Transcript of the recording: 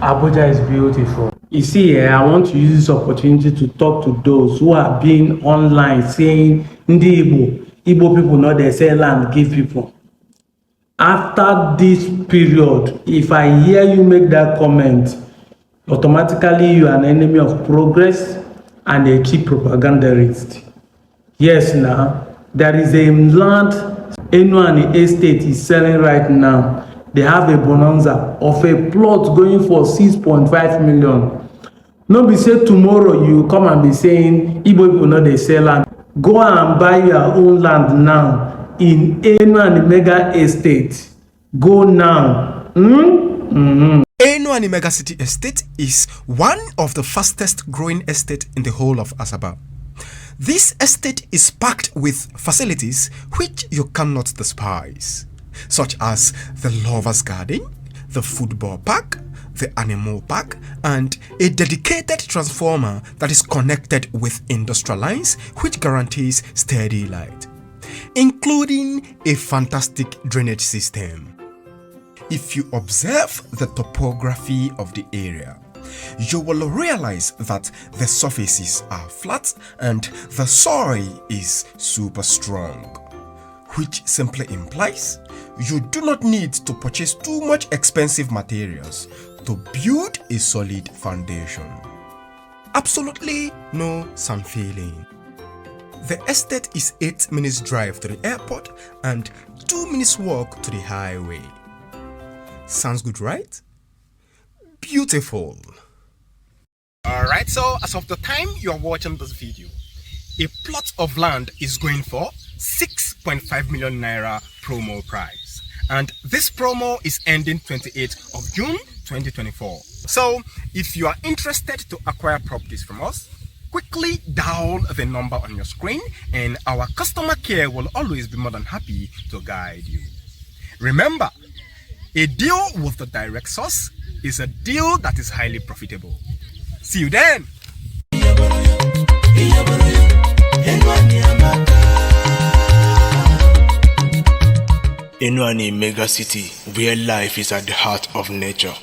Abuja is beautiful. You see, I want to use this opportunity to talk to those who are being online saying, Ndi Igbo people know they sell land, give people. After this period, if I hear you make that comment, automatically you are an enemy of progress and a cheap propagandist. Yes, now, there is a land Enuani estate is selling right now. They have a bonanza of a plot going for 6.5 million. No be say tomorrow you come and be saying Igbo people no dey sell land. Go and buy your own land now in Enuani mega estate. Go now. Enuani Mega City Estate is one of the fastest growing estates in the whole of Asaba. This estate is packed with facilities which you cannot despise, such as the Lovers Garden, the football park, the animal park, and a dedicated transformer that is connected with industrial lines which guarantees steady light, including a fantastic drainage system. If you observe the topography of the area, you will realize that the surfaces are flat and the soil is super strong, which simply implies you do not need to purchase too much expensive materials to build a solid foundation. Absolutely no sand filling. The estate is 8 minutes drive to the airport and 2 minutes walk to the highway. Sounds good, right? Beautiful. Alright, so as of the time you are watching this video, a plot of land is going for 6.5 million naira promo price, and this promo is ending 28th of June 2024. So if you are interested to acquire properties from us, quickly dial the number on your screen and our customer care will always be more than happy to guide you. Remember, a deal with the direct source is a deal that is highly profitable. See you then. Enuani Mega City, where life is at the heart of nature.